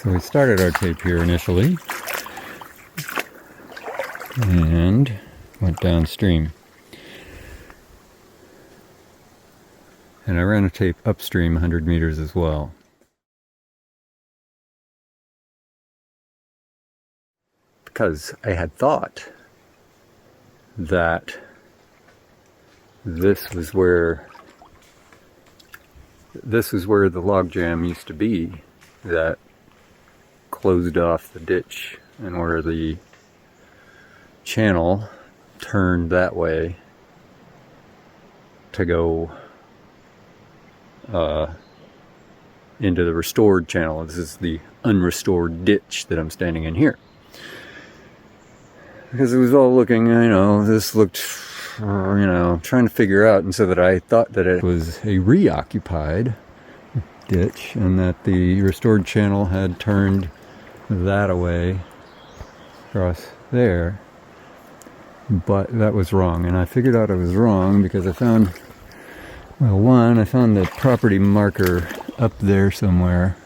So we started our tape here initially and went downstream. And I ran a tape upstream 100 meters as well. Because I had thought that this was where the logjam used to be that closed off the ditch, and where the channel turned that way to go into the restored channel. This is the unrestored ditch that I'm standing in here. Because it was all looking, this looked, trying to figure out, and so that I thought that it was a reoccupied ditch and that the restored channel had turned that away across there. But that was wrong, and I figured out I was wrong because I found, I found the property marker up there somewhere,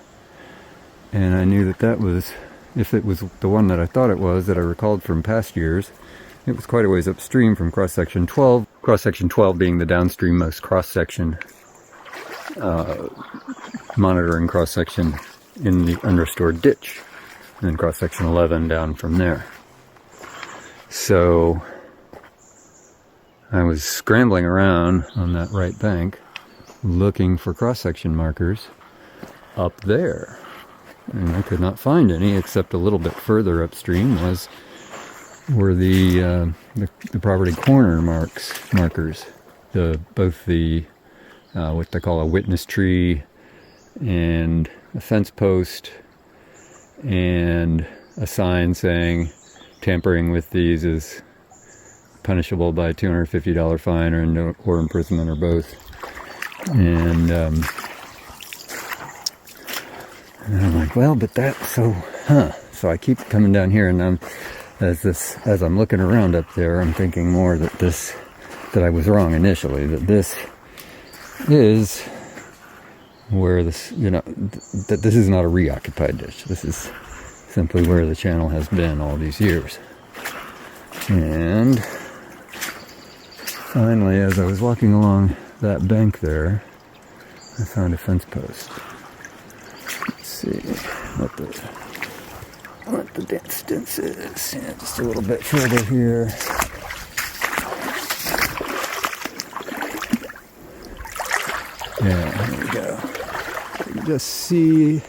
and I knew that that was, if it was the one that I thought it was, that I recalled from past years, it was quite a ways upstream from cross-section 12, cross-section 12 being the downstream-most cross-section, monitoring cross-section in the unrestored ditch, and then cross-section 11 down from there. So I was scrambling around on that right bank looking for cross-section markers up there, and I could not find any, except a little bit further upstream were the property corner markers, both the what they call a witness tree and a fence post and a sign saying tampering with these is punishable by a $250 fine or imprisonment or both. And I'm like, well, but so I keep coming down here, and as I'm looking around up there, I'm thinking more that I was wrong initially, that this is where that this is not a reoccupied ditch. This is simply where the channel has been all these years. And finally, as I was walking along that bank there, I found a fence post. Let's see what the distance is. Yeah, just a little bit further here. Yeah, there we go. You can just see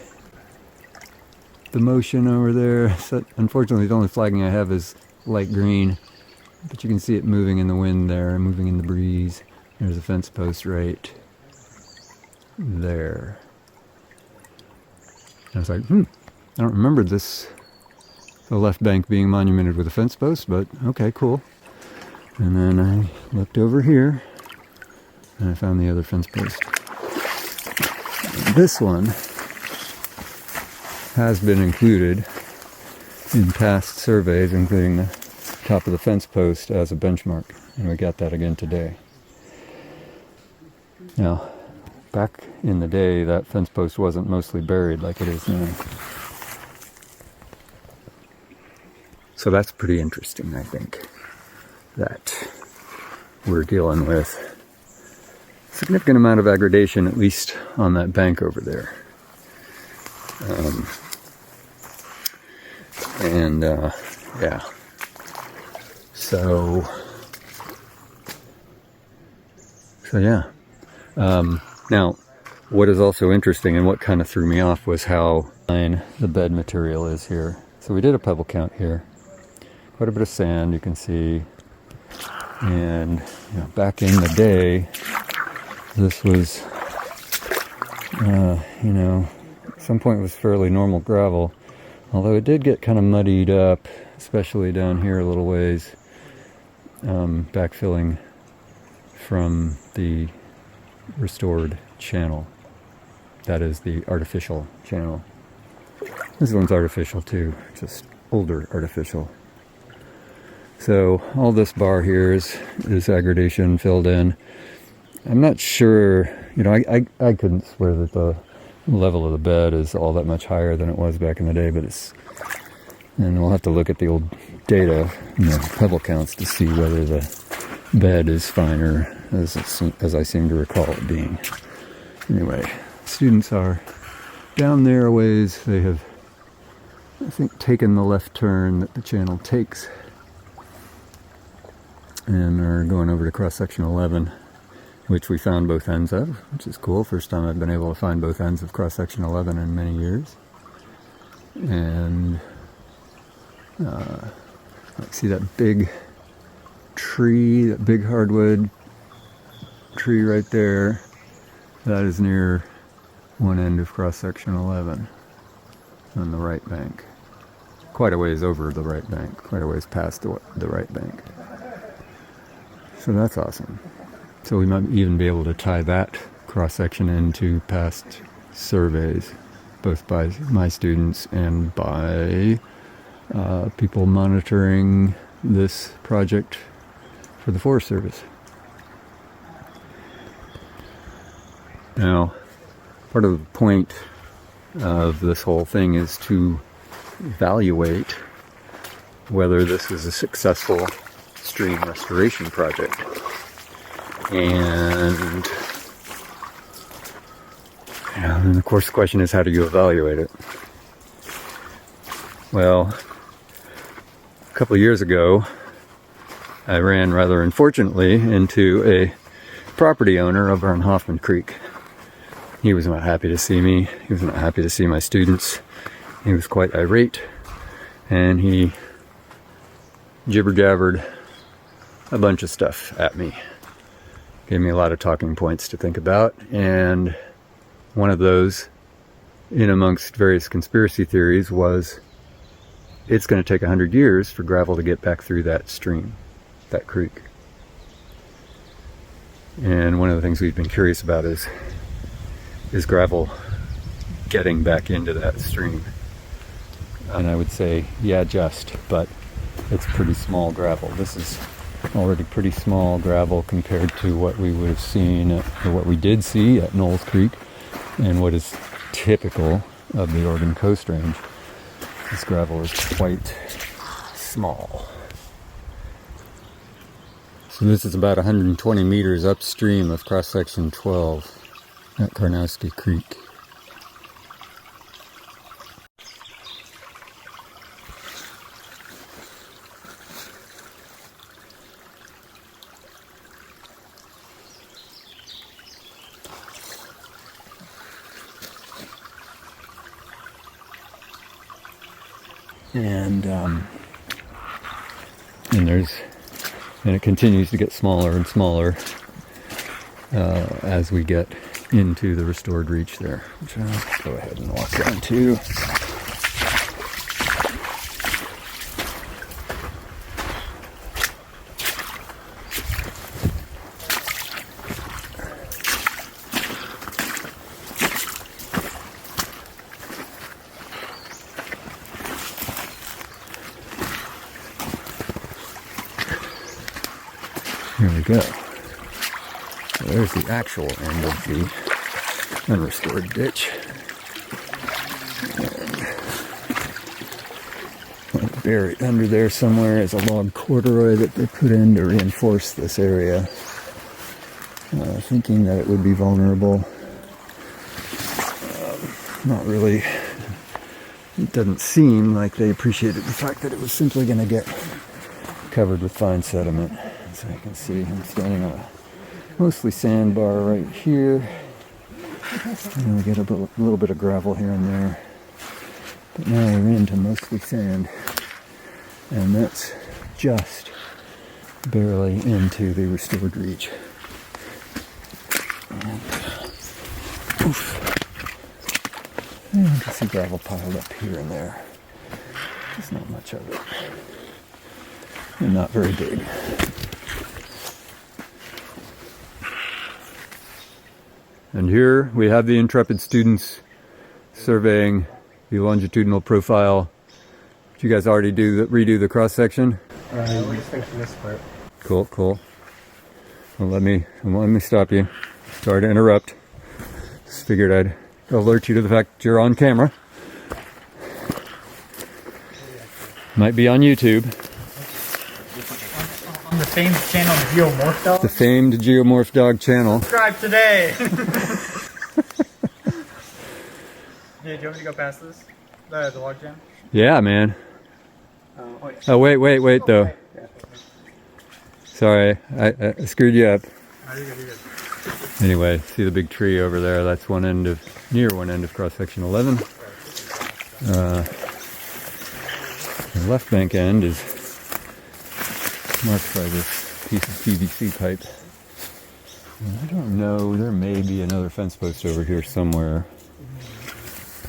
the motion over there. So, unfortunately, the only flagging I have is light green, but you can see it moving in the wind there, moving in the breeze. There's a fence post right there. And I was like, I don't remember the left bank being monumented with a fence post, but okay, cool. And then I looked over here, and I found the other fence post. This one has been included in past surveys, including the top of the fence post as a benchmark, and we got that again today. Now, back in the day, that fence post wasn't mostly buried like it is now. So that's pretty interesting, I think, that we're dealing with a significant amount of aggradation, at least on that bank over there. Yeah. So yeah. Now, what is also interesting and what kind of threw me off was how fine the bed material is here. So we did a pebble count here. Quite a bit of sand, you can see. And back in the day, this was, at some point it was fairly normal gravel. Although it did get kind of muddied up, especially down here a little ways, backfilling from the restored channel. That is the artificial channel. This one's artificial too, just older artificial. So all this bar here is aggradation filled in. I'm not sure, I couldn't swear that the level of the bed is all that much higher than it was back in the day, but and we'll have to look at the old data, pebble counts, to see whether the bed is finer, as I seem to recall it being. Anyway, students are down there a ways. They have, I think, taken the left turn that the channel takes and are going over to cross-section 11, which we found both ends of, which is cool. First time I've been able to find both ends of cross-section 11 in many years. And see that big tree, that big hardwood tree right there? That is near one end of cross-section 11 on the right bank. Quite a ways over the right bank, quite a ways past the right bank. So that's awesome. So we might even be able to tie that cross-section into past surveys, both by my students and by people monitoring this project for the Forest Service. Now, part of the point of this whole thing is to evaluate whether this is a successful stream restoration project. And of course the question is, how do you evaluate it? Well, a couple of years ago, I ran rather unfortunately into a property owner over on Hoffman Creek. He was not happy to see me. He was not happy to see my students. He was quite irate, and he jibber-jabbered a bunch of stuff at me. Gave me a lot of talking points to think about, and one of those, in amongst various conspiracy theories, was it's going to take 100 years for gravel to get back through that stream, that creek. And one of the things we've been curious about is gravel getting back into that stream. And I would say, yeah, but it's pretty small gravel. This is already pretty small gravel compared to what we would have seen, or what we did see at Knowles Creek, and what is typical of the Oregon Coast Range. This gravel is quite small. So this is about 120 meters upstream of cross-section 12 at Karnowsky Creek. And it continues to get smaller and smaller as we get into the restored reach there, which I'll go ahead and walk down to. Here we go. So there's the actual end of the unrestored ditch. And buried under there somewhere is a log corduroy that they put in to reinforce this area, thinking that it would be vulnerable. Not really. It doesn't seem like they appreciated the fact that it was simply going to get covered with fine sediment. So you can see I'm standing on a mostly sandbar right here. And we get a little bit of gravel here and there. But now we're into mostly sand. And that's just barely into the restored reach. And, and you can see gravel piled up here and there. Just not much of it. And not very big. And here we have the intrepid students surveying the longitudinal profile. Did you guys already redo the cross section? We're just finishing this part. Cool. Well, let me stop you. Sorry to interrupt. Just figured alert you to the fact that you're on camera. Might be on YouTube. On the famed channel Geomorph Dog. The famed Geomorph Dog channel. Subscribe today! Yeah, do you want me to go past this? The log jam? Yeah, man. Oh, wait, though. Sorry, I screwed you up. Oh, you're good. Anyway, see the big tree over there? That's near one end of cross-section 11. The left bank end is marked by this piece of PVC pipe. And I don't know, there may be another fence post over here somewhere.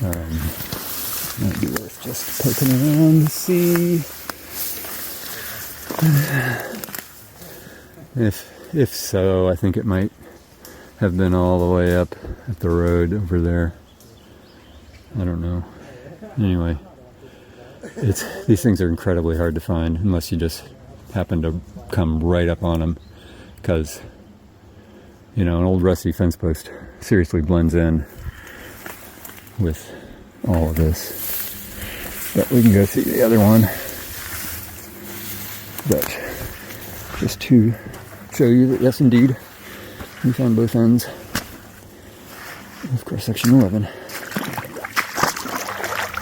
Might be worth just poking around to see. If so, I think it might have been all the way up at the road over there. I don't know. Anyway, these things are incredibly hard to find unless you just happen to come right up on them, because an old rusty fence post seriously blends in with all of this. But we can go see the other one. But just to show you that, yes, indeed, we found both ends of cross-section 11.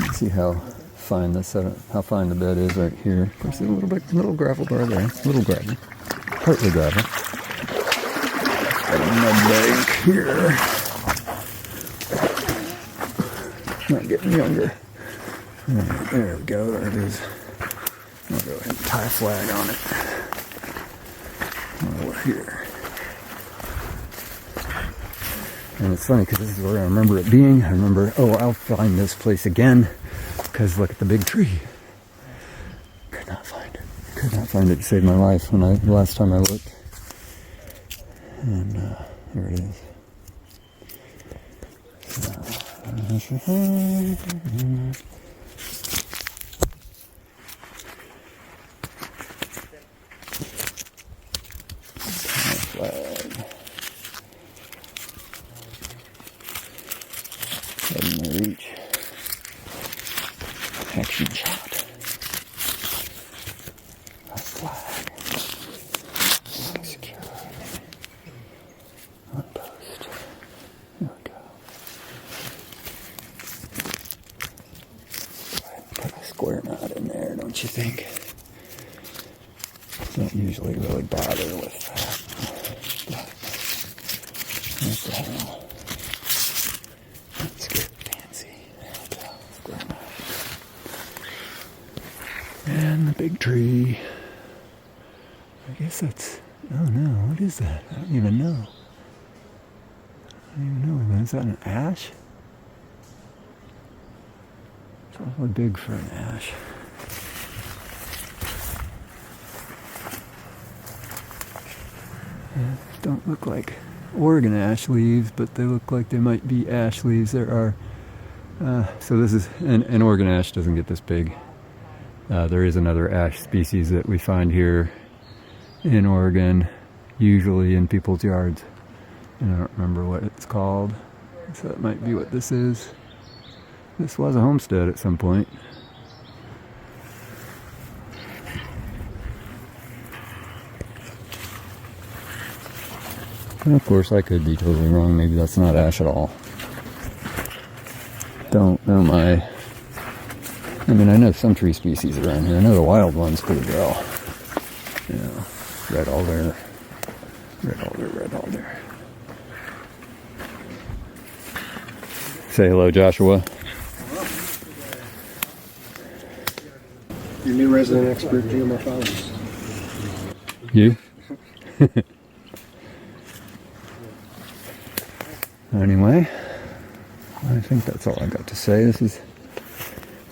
Let's see how fine the bed is right here. Of course, there's a little gravel bar there. Little gravel, partly gravel. Got a mud bank here. Not getting younger. Right, there we go. There it is. I'll go ahead and tie a flag on it. While we're here. And it's funny because this is where I remember it being. I remember, I'll find this place again because look at the big tree. Could not find it to save my life the last time I looked. And here it is. Flag. Suddenly reach. Action shot. A flag. Secure. On post. There we go. Go ahead and put a square knot in there, don't you think? Don't usually really bother with that. What the hell? Let's get fancy. There we go. Square knot. And the big tree. I guess that's... Oh no, what is that? I don't even know. Is that an ash? It's awfully big for an ash. Don't look like Oregon ash leaves, but they look like they might be ash leaves. There are, so this is, and Oregon ash doesn't get this big. There is another ash species that we find here in Oregon, usually in people's yards. And I don't remember what it's called, so that might be what this is. This was a homestead at some point. And of course, I could be totally wrong. Maybe that's not ash at all. Don't know I mean, I know some tree species around here. I know the wild ones pretty well. Red alder. Say hello, Joshua. Your new resident expert geomorphologist. You? Anyway, I think that's all I got to say. This is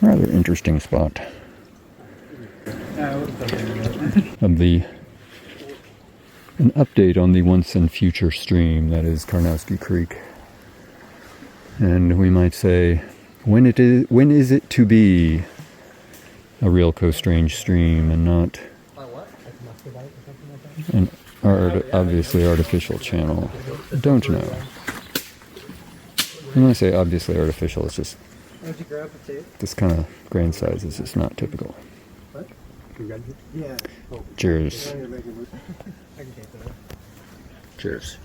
a rather interesting spot of an update on the once and future stream that is Karnowsky Creek. And we might say, when is it to be a real co-strange stream and not an obviously artificial channel? Don't know. When I say obviously artificial, it's just Why'd you grab the tape? this kind of grain size is just not typical. What? You got it? Yeah. Oh. Cheers. I can tape that. Cheers.